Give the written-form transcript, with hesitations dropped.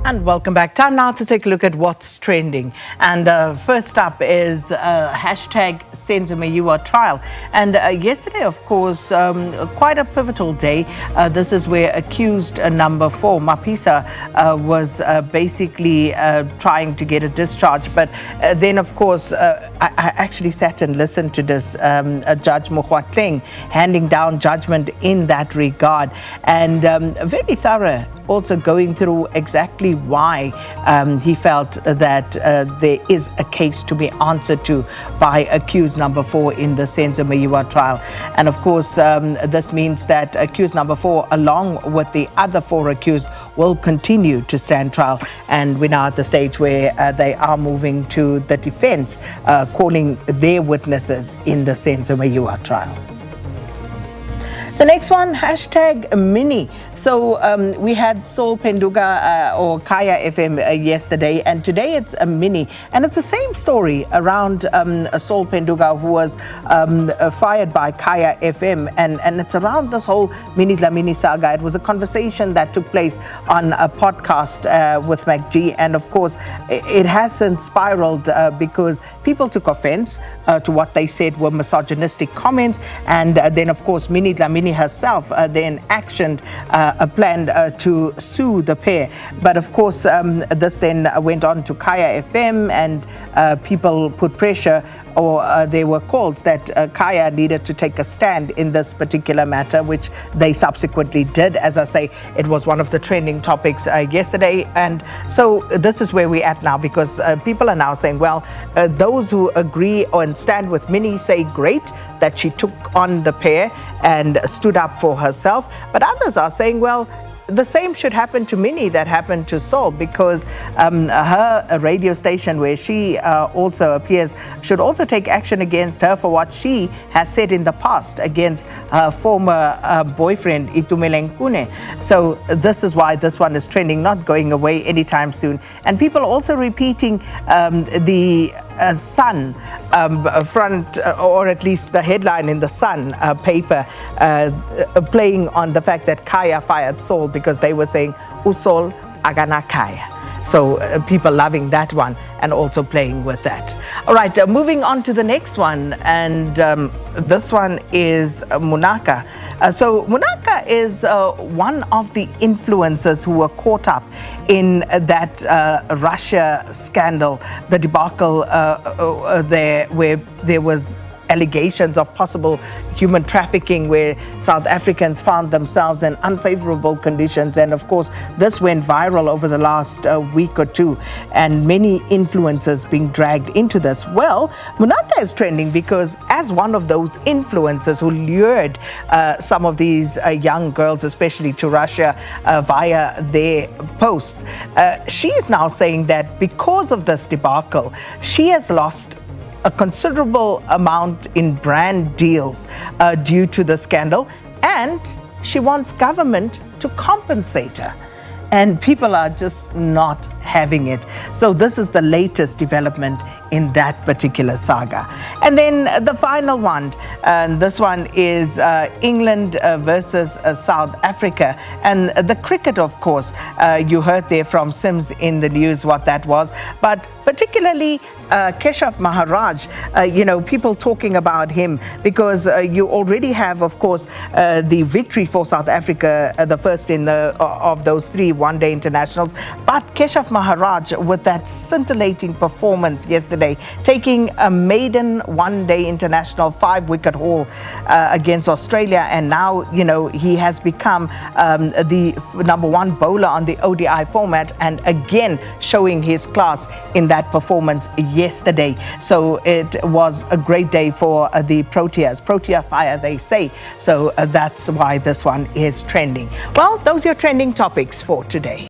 And welcome back. Time now to take a look at what's trending. And first up is hashtag Senzo trial. And yesterday, of course, quite a pivotal day. This is where accused number 4, Mapisa, was basically trying to get a discharge. But then, of course, I actually sat and listened to this Judge Mokgwatleng handing down judgment in that regard. And very thorough, also going through exactly why he felt that there is a case to be answered to by accused number 4 in the Senzo trial. And of course, this means that accused number 4, along with the other 4 accused, will continue to stand trial. And we're now at the stage where they are moving to the defense, calling their witnesses in the Senzo trial. The next one, hashtag Mini. So we had Saul Penduga or Kaya FM yesterday, and today it's a Mini. And it's the same story around Saul Penduga, who was fired by Kaya FM. And it's around this whole Mini Dlamini saga. It was a conversation that took place on a podcast with MacG. And of course, it has since spiraled because people took offense to what they said were misogynistic comments. And then, of course, Mini Dlamini herself then actioned a plan to sue the pair. But of course, this then went on to Kaya FM, and people put pressure, or there were calls that Kaya needed to take a stand in this particular matter, which they subsequently did. As I say, it was one of the trending topics yesterday. And so this is where we're at now, because people are now saying, well, those who agree and stand with Minnie say great that she took on the pair and stood up for herself. But others are saying, well, the same should happen to Minnie that happened to Saul, because her radio station where she also appears should also take action against her for what she has said in the past against her former boyfriend, Itumeleng Kune. So this is why this one is trending, not going away anytime soon. And people also repeating the Sun front, or at least the headline in the Sun paper, playing on the fact that Kaya fired Saul because they were saying Usol Agana Kaya. So people loving that one and also playing with that. All right, moving on to the next one, and this one is Munaka. So Munaka is one of the influencers who were caught up in that Russia scandal, the debacle there, where there was allegations of possible human trafficking, where South Africans found themselves in unfavorable conditions. And of course, this went viral over the last week or two, and many influencers being dragged into this. Well, Munaka is trending because as one of those influencers who lured some of these young girls, especially to Russia, via their posts, she is now saying that because of this debacle, she has lost a considerable amount in brand deals due to the scandal, and she wants government to compensate her. And people are just not having it. So this is the latest development in that particular saga. And then the final one, and this one is England versus South Africa. And the cricket, of course, you heard there from Sims in the news what that was. But particularly Keshav Maharaj, people talking about him, because you already have, of course, the victory for South Africa, the first in of those 3 one-day internationals. But Keshav Maharaj, with that scintillating performance yesterday, taking a maiden one-day international 5-wicket haul against Australia, and now, he has become the #1 bowler on the ODI format, and again showing his class in that performance yesterday. So it was a great day for the Proteas. Protea fire, they say. So that's why this one is trending. Well, those are your trending topics for today.